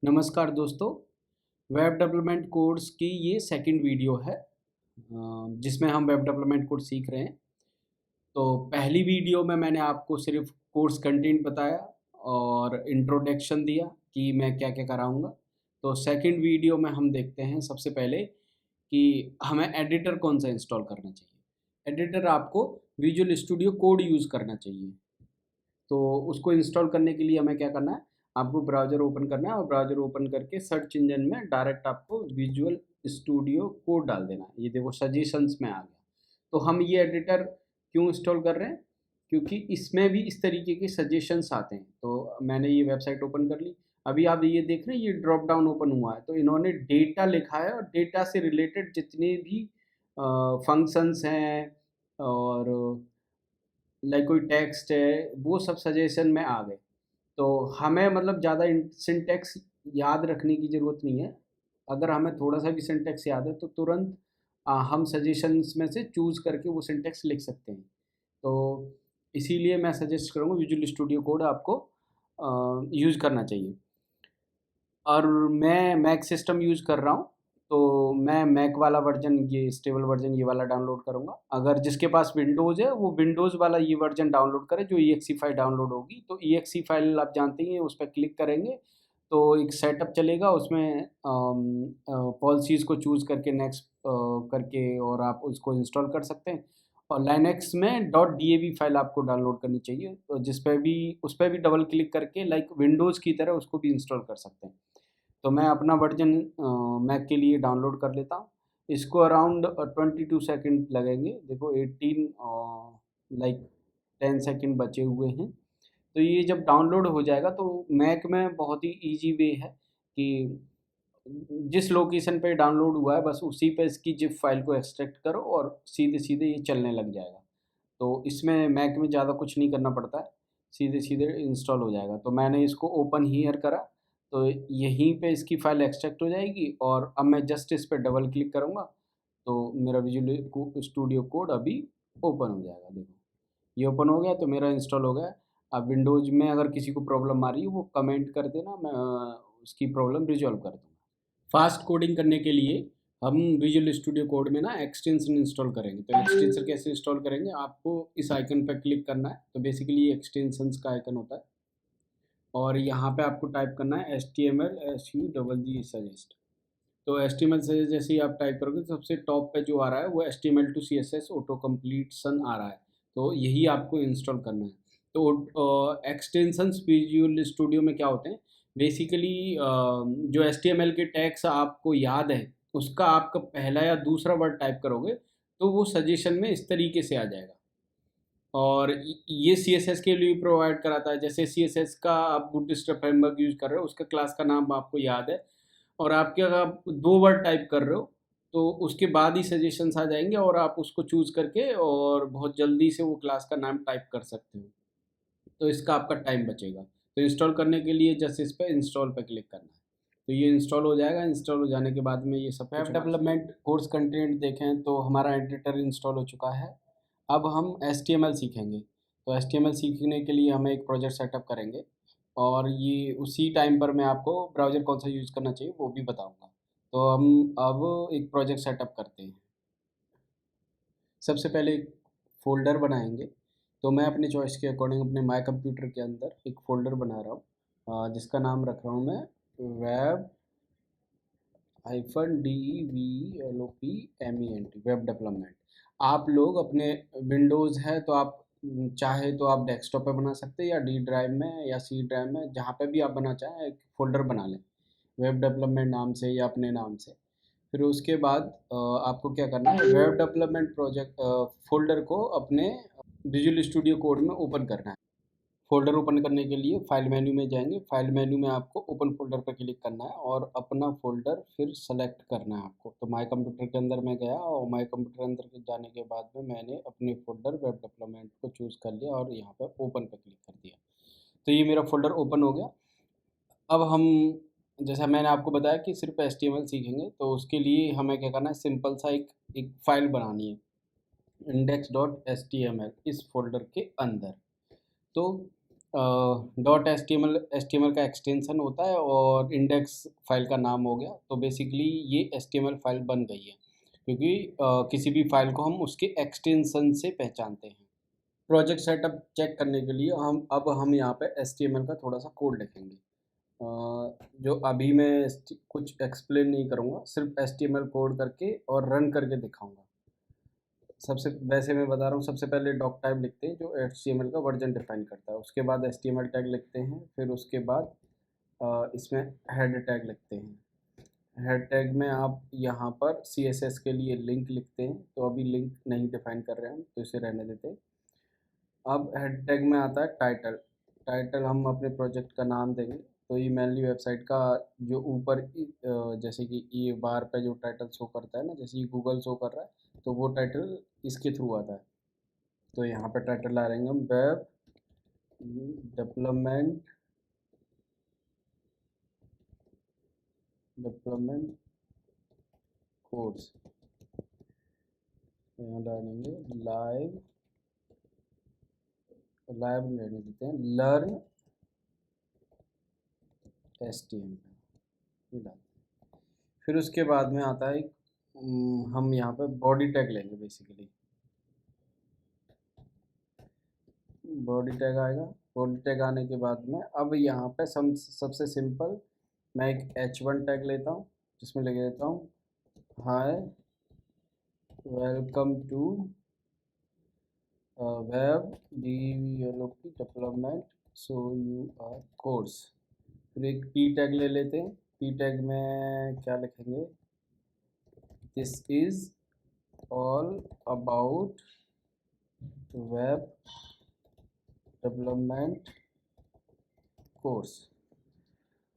नमस्कार दोस्तों। Web development course की ये सेकंड वीडियो है जिसमें हम वेब डेवलपमेंट कोर्स सीख रहे हैं। तो पहली वीडियो में मैंने आपको सिर्फ कोर्स कंटेंट बताया और इंट्रोडक्शन दिया कि मैं क्या-क्या कराऊँगा। तो सेकंड वीडियो में हम देखते हैं सबसे पहले कि हमें एडिटर कौन-सा इंस्टॉल करना चाहिए। एडिटर आपको विजुअल स्टूडियो कोड यूज़ करना चाहिए। तो उसको इंस्टॉल करने के लिए हमें क्या करना है, आपको ब्राउज़र ओपन करना है और ब्राउज़र ओपन करके सर्च इंजन में डायरेक्ट आपको विजुअल स्टूडियो कोड डाल देना है। ये देखो सजेशंस में आ गया। तो हम ये एडिटर क्यों इंस्टॉल कर रहे हैं? क्योंकि इसमें भी इस तरीके के सजेशंस आते हैं। तो मैंने ये वेबसाइट ओपन कर ली। अभी आप ये देख रहे हैं ये ड्रॉप डाउन ओपन हुआ है। तो इन्होंने डेटा लिखा है और डेटा से रिलेटेड जितने भी फंक्शंस हैं और लाइक कोई टेक्स्ट है, वो सब सजेशन में आ गए। तो हमें मतलब ज़्यादा सिंटैक्स याद रखने की ज़रूरत नहीं है। अगर हमें थोड़ा-सा भी सिंटैक्स याद है तो तुरंत हम सजेशंस में से चूज़ करके वो सिंटैक्स लिख सकते हैं। तो इसीलिए मैं सजेस्ट करूँगा विजुअल स्टूडियो कोड आपको यूज़ करना चाहिए। और मैं मैक सिस्टम यूज़ कर रहा हूँ, तो मैं मैक वाला वर्ज़न ये स्टेबल वर्ज़न ये वाला डाउनलोड करूँगा। अगर जिसके पास विंडोज़ है, वो विंडोज़ वाला ये वर्ज़न डाउनलोड करे जो ईएक्सई फ़ाइल डाउनलोड होगी। तो ईएक्सई फ़ाइल आप जानते ही हैं, उस पे क्लिक करेंगे, तो एक सेटअप चलेगा उसमें पॉलिसीज़ को चूज़ करके नेक्स्ट करके और आप उसको इंस्टॉल कर सकते हैं। और लाइनक्स में .dav फ़ाइल आपको डाउनलोड करनी चाहिए, जिस पे भी उस पे भी डबल क्लिक करके लाइक विंडोज़ की तरह उसको भी इंस्टॉल कर सकते हैं। तो मैं अपना वर्ज़न मैक के लिए डाउनलोड कर लेता हूँ। इसको अराउंड 22 सेकंड लगेंगे। देखो 18 लाइक 10 सेकंड बचे हुए हैं। तो ये जब डाउनलोड हो जाएगा तो मैक में बहुत ही ईज़ी वे है कि जिस लोकेशन पे डाउनलोड हुआ है बस उसी पे इसकी ज़िप फ़ाइल को एक्सट्रैक्ट करो और सीधे-सीधे ये चलने लग जाएगा। तो इसमें मैक में ज़्यादा कुछ नहीं करना पड़ता है, सीधे-सीधे इंस्टॉल हो जाएगा। तो मैंने इसको ओपन हियर करा, तो यहीं पे इसकी फ़ाइल एक्सट्रैक्ट हो जाएगी और अब मैं जस्ट इस पे डबल क्लिक करूँगा, तो मेरा विजुअल स्टूडियो कोड अभी ओपन हो जाएगा देखो। ये ओपन हो गया तो मेरा इंस्टॉल हो गया। अब विंडोज़ में अगर किसी को प्रॉब्लम आ रही है वो कमेंट कर देना, मैं उसकी प्रॉब्लम रिज़ॉल्व कर दूँगा। फ़ास्ट कोडिंग करने के लिए हम विजुअल स्टूडियो कोड में ना एक्सटेंशन इंस्टॉल करेंगे। तो एक्सटेंशन कैसे इंस्टॉल करेंगे? आपको इस आइकन पे क्लिक करना है। तो बेसिकली ये एक्सटेंशंस का आइकन होता है और यहाँ पे आपको टाइप करना है HTML SUGG सजेस्ट। तो HTML सजेस्ट जैसे ही आप टाइप करोगे तो सबसे टॉप पे जो आ रहा है वो HTML to CSS auto completion आ रहा है। तो यही आपको इंस्टॉल करना है। तो एक्सटेंशंस विजुअल स्टूडियो में क्या होते हैं? बेसिकली जो HTML के टैग्स आपको याद है, उसका आपका पहला या दूसरा वर्ड टाइप करोगे, तो वो सजेशन में इस तरीके से आ जाएगा। और ये सीएसएस के लिए प्रोवाइड कराता है। जैसे सीएसएस का आप बूटस्ट्रैप फ्रेमवर्क यूज़ कर रहे हो, उसका क्लास का नाम आपको याद है और आपके अगर आप 2 वर्ड टाइप कर रहे हो, तो उसके बाद ही सजेशंस आ जाएँगे और आप उसको चूज़ करके और बहुत जल्दी से वो क्लास का नाम टाइप कर सकते हो। तो इसका आपका टाइम बचेगा। तो इंस्टॉल करने के लिए जस्ट इस पे इंस्टॉल पे क्लिक करना है। तो ये इंस्टॉल हो जाएगा, इंस्टॉल हो जाने के बाद में ये सब वेब डेवलपमेंट कोर्स कंटेंट देखें तो हमारा एडिटर इंस्टॉल हो चुका है। अब हम एचटीएमएल सीखेंगे। तो एचटीएमएल सीखने के लिए हम एक प्रोजेक्ट सेटअप करेंगे और ये उसी टाइम पर मैं आपको ब्राउज़र कौन-सा यूज़ करना चाहिए वो भी बताऊँगा। तो हम अब एक प्रोजेक्ट सेटअप करते हैं। सबसे पहले एक फ़ोल्डर बनाएँगे। तो मैं अपनी चॉइस के अकॉर्डिंग अपने माय कंप्यूटर के अंदर एक फ़ोल्डर बना रहा हूँ, जिसका नाम रख रहा हूँ मैं वेब DEVLOPMENT वेब डेवलपमेंट। आप लोग अपने विंडोज़ है तो आप चाहे तो आप डेस्कटॉप पे बना सकते हैं या डी ड्राइव में या सी ड्राइव में, जहाँ पे भी आप बनाना चाहें एक फ़ोल्डर बना लें, वेब डेवलपमेंट नाम से या अपने नाम से। फिर उसके बाद आपको क्या करना है, वेब डेवलपमेंट प्रोजेक्ट फ़ोल्डर को अपने विजुअल स्टूडियो कोड में ओपन करना है। फ़ोल्डर ओपन करने के लिए फ़ाइल मेन्यू में जाएँगे, फ़ाइल मेन्यू में आपको ओपन फ़ोल्डर पे क्लिक करना है और अपना फ़ोल्डर फिर सेलेक्ट करना है आपको। तो माय कंप्यूटर के अंदर मैं गया और माय कंप्यूटर अंदर के जाने के बाद में मैंने अपने फ़ोल्डर वेब डेवलपमेंट को चूज़ कर लिया और यहाँ पे ओपन पे क्लिक कर दिया। तो ये मेरा फ़ोल्डर ओपन हो गया। अब हम जैसा मैंने आपको बताया कि सिर्फ़ एचटीएमएल सीखेंगे, तो उसके लिए हमें क्या करना है, सिंपल सा एक एक फ़ाइल बनानी है index.html इस फ़ोल्डर के अंदर। तो .html का एक्सटेंशन होता है और इंडेक्स फाइल का नाम हो गया। तो बेसिकली ये HTML फाइल बन गई है क्योंकि किसी भी फाइल को हम उसके एक्सटेंशन से पहचानते हैं। प्रोजेक्ट सेटअप चेक करने के लिए हम यहाँ पे HTML का थोड़ा सा कोड लिखेंगे। जो अभी मैं कुछ एक्सप्लेन नहीं करूँगा, सिर्फ HTML कोड करके और रन करके दिखाऊंगा। सबसे वैसे मैं बता रहा हूँ, सबसे पहले डॉक टाइप लिखते हैं जो HTML का वर्जन डिफाइन करता है, उसके बाद HTML टैग लिखते हैं, फिर उसके बाद इसमें हेड टैग लिखते हैं। हेड टैग में आप यहाँ पर CSS के लिए लिंक लिखते हैं, तो अभी लिंक नहीं डिफाइन कर रहे हैं हम, तो इसे रहने देते हैं। अब हेड टैग में आता है टाइटल। टाइटल हम अपने प्रोजेक्ट का नाम देंगे, तो ये मेनली वेबसाइट का जो ऊपर जैसे कि ये बार पे जो टाइटल शो करता है ना, जैसे ये गूगल शो कर रहा है, तो वो टाइटल इसके थ्रू आता है। तो यहाँ पे टाइटल ला रहेंगे हम वेब डेवलपमेंट कोर्स, यहाँ डालेंगे लाइव रहने देते हैं, लर्न HTML। फिर उसके बाद में आता है हम यहाँ पे बॉडी टैग लेंगे। बेसिकली बॉडी टैग आएगा। बॉडी टैग आने के बाद में अब यहाँ पे सबसे सिंपल मैं एक H1 टैग लेता हूँ, जिसमें लिख देता हूँ hi welcome to web development so you are course. फिर एक P टैग ले लेते हैं। P टैग में क्या लिखेंगे, this is all about web development course.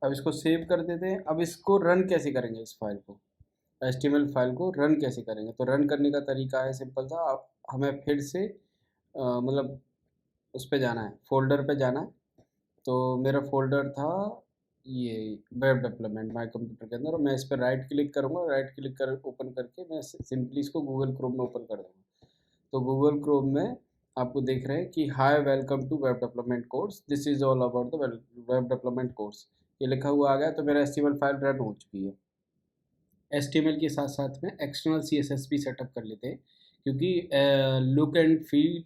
अब इसको सेव कर देते हैं। अब इसको रन कैसे करेंगे, इस फाइल को HTML फाइल को रन कैसे करेंगे, तो रन करने का तरीका है सिंपल सा। आप हमें फिर से मतलब उस पे जाना है, फोल्डर पे जाना है। तो मेरा फोल्डर था ये वेब डेवलपमेंट माय कंप्यूटर के अंदर, और मैं इस पर राइट क्लिक करूँगा। राइट क्लिक कर ओपन करके मैं सिंपली इसको गूगल क्रोम में ओपन कर दूँगा। तो गूगल क्रोम में आपको देख रहे हैं कि hi welcome to web development course, this is all about the web development course, ये लिखा हुआ आ गया। तो मेरा HTML फाइल रन हो चुकी है। HTML के साथ साथ में एक्सटर्नल CSS भी सेटअप कर लेते हैं, क्योंकि लुक एंड फील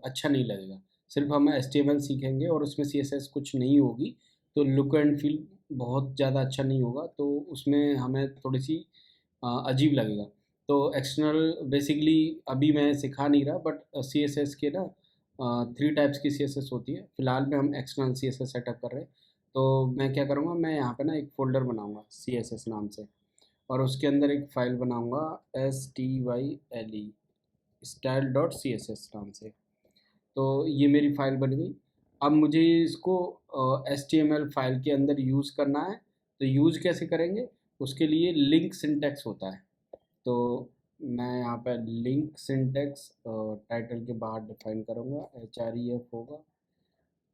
अच्छा नहीं लगेगा। सिर्फ हम HTML सीखेंगे और उसमें CSS कुछ नहीं होगी, तो लुक एंड फील बहुत ज़्यादा अच्छा नहीं होगा, तो उसमें हमें थोड़ी सी अजीब लगेगा। तो एक्सटर्नल बेसिकली अभी मैं सिखा नहीं रहा, बट CSS के ना 3 टाइप्स की CSS होती है। फ़िलहाल में हम एक्सटर्नल CSS सेटअप कर रहे हैं। तो मैं क्या करूँगा, मैं यहाँ पे ना एक फ़ोल्डर बनाऊँगा CSS नाम से, और उसके अंदर एक फ़ाइल बनाऊँगा STYLE style.css नाम से। तो ये मेरी फ़ाइल बन गई। अब मुझे इसको HTML फ़ाइल के अंदर यूज़ करना है। तो यूज़ कैसे करेंगे, उसके लिए लिंक सिंटैक्स होता है। तो मैं यहाँ पर लिंक सिंटैक्स टाइटल के बाहर डिफाइन करूँगा, href होगा,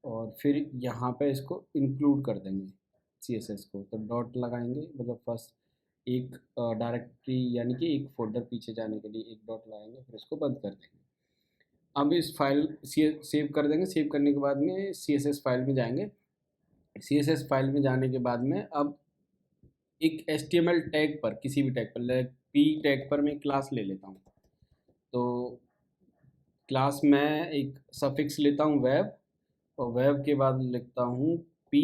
और फिर यहाँ पे इसको इंक्लूड कर देंगे CSS को। तो डॉट लगाएंगे, मतलब फर्स्ट एक डायरेक्टरी यानी कि एक फोल्डर पीछे जाने के लिए एक डॉट लगाएंगे, फिर इसको बंद कर देंगे। अब इस फाइल सेव कर देंगे। सेव करने के बाद में CSS फाइल में जाएंगे। CSS फाइल में जाने के बाद में अब एक HTML टैग पर, किसी भी टैग पर, P टैग पर मैं क्लास ले लेता हूँ। तो क्लास में एक सफिक्स लेता हूँ वेब, और वेब के बाद लिखता हूँ P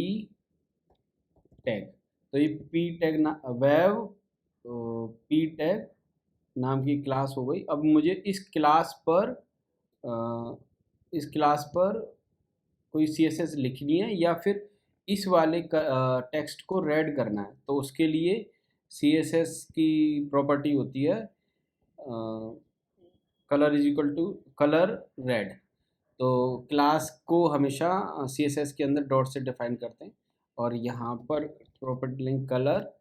टैग। तो ये P टैग ना वेब P टैग नाम की क्लास हो गई। अब मुझे इस क्लास पर कोई CSS लिखनी है या फिर इस वाले टेक्स्ट को रेड करना है, तो उसके लिए CSS की प्रॉपर्टी होती है colour is equal to colour red. तो क्लास को हमेशा CSS के अंदर डॉट से डिफाइन करते हैं, और यहाँ पर प्रॉपर्टी लिंक कलर,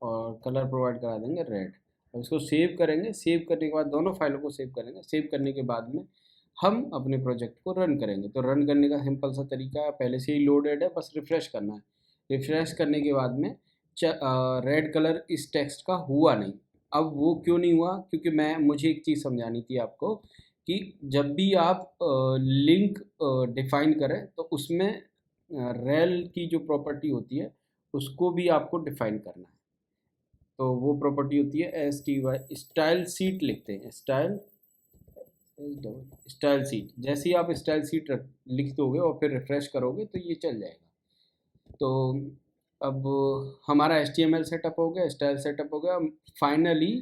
और कलर प्रोवाइड करा देंगे रेड। और इसको सेव करेंगे। सेव करने के बाद दोनों फाइलों को सेव करेंगे। सेव करने के बाद में हम अपने प्रोजेक्ट को रन करेंगे। तो रन करने का सिंपल सा तरीका पहले से ही लोडेड है, बस रिफ़्रेश करना है। रिफ़्रेश करने के बाद में रेड कलर इस टेक्स्ट का हुआ नहीं। अब वो क्यों नहीं हुआ, क्योंकि मुझे एक चीज़ समझानी थी आपको कि जब भी आप लिंक डिफाइन करें तो उसमें रेल की जो प्रॉपर्टी होती है उसको भी आपको डिफाइन करना है। तो वो प्रॉपर्टी होती है S T Y, style sheet लिखते हैं, स्टाइल सीट। जैसे ही आप स्टाइल सीट लिख दोगे और फिर रिफ्रेश करोगे तो ये चल जाएगा। तो अब हमारा HTML सेटअप हो गया, स्टाइल सेटअप हो गया। फाइनली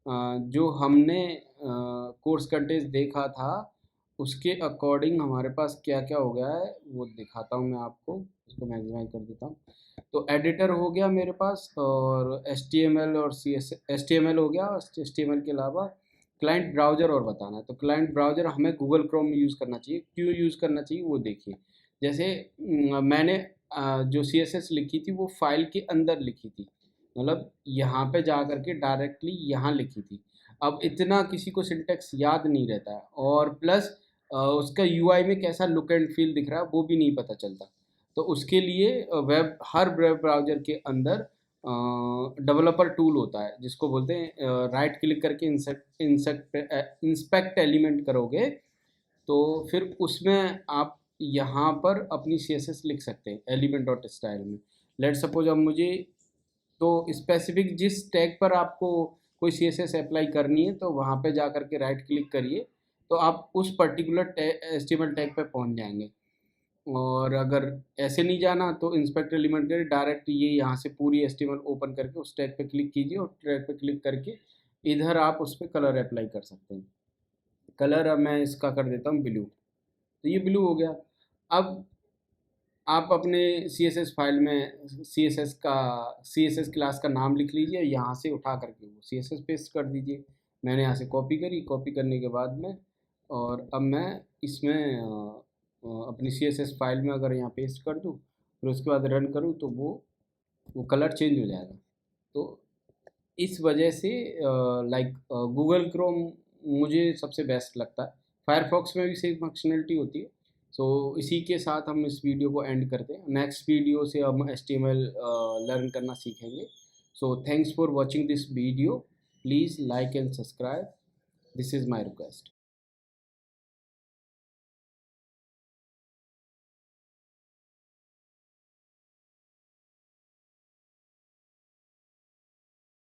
जो हमने कोर्स कंटेंट देखा था उसके अकॉर्डिंग हमारे पास क्या क्या हो गया है वो दिखाता हूँ मैं आपको। इसको मैक्सिमाइज कर देता हूँ। तो एडिटर हो गया मेरे पास, और HTML और HTML हो गया। HTML के अलावा क्लाइंट ब्राउज़र और बताना है। तो क्लाइंट ब्राउज़र हमें गूगल क्रोम यूज़ करना चाहिए। क्यों यूज़ करना चाहिए वो देखिए। जैसे मैंने जो CSS लिखी थी वो फाइल के अंदर लिखी थी, मतलब यहाँ पे जा करके डायरेक्टली यहाँ लिखी थी। अब इतना किसी को सिंटेक्स याद नहीं रहता है, और प्लस उसका UI में कैसा लुक एंड फील दिख रहा है वो भी नहीं पता चलता। तो उसके लिए हर वेब ब्राउज़र के अंदर डेवलपर टूल होता है जिसको बोलते हैं, राइट क्लिक करके इंस्पेक्ट एलिमेंट करोगे तो फिर उसमें आप यहाँ पर अपनी CSS लिख सकते हैं एलिमेंट डॉट स्टाइल में। लेट सपोज अब मुझे तो स्पेसिफिक जिस टैग पर आपको कोई CSS अप्लाई करनी है तो वहाँ पे जा करके राइट क्लिक करिए तो आप उस पर्टिकुलर HTML टैग पे पहुँच जाएंगे। और अगर ऐसे नहीं जाना तो इंस्पेक्ट एलिमेंट करिए, डायरेक्ट ये यहाँ से पूरी HTML ओपन करके उस टैग पे क्लिक कीजिए और टैग पे क्लिक करके इधर आप उस पर कलर अप्लाई कर सकते हैं। कलर अब मैं इसका कर देता हूँ ब्लू, तो ये ब्लू हो गया। अब आप अपने CSS फाइल में CSS क्लास का नाम लिख लीजिए, यहाँ से उठा करके वो CSS पेस्ट कर दीजिए। मैंने यहाँ से कॉपी करी, कॉपी करने के बाद में और अब मैं इसमें अपनी CSS फाइल में अगर यहाँ पेस्ट कर दूँ फिर उसके बाद रन करूँ तो वो कलर चेंज हो जाएगा। तो इस वजह से लाइक गूगल क्रोम मुझे सबसे बेस्ट लगता है। फायरफॉक्स में भी सेम फंक्शनलिटी होती है। सो इसी के साथ हम इस वीडियो को एंड करते हैं। नेक्स्ट वीडियो से हम HTML लर्न करना सीखेंगे। So thanks for watching this video. Please like and subscribe. This is my request.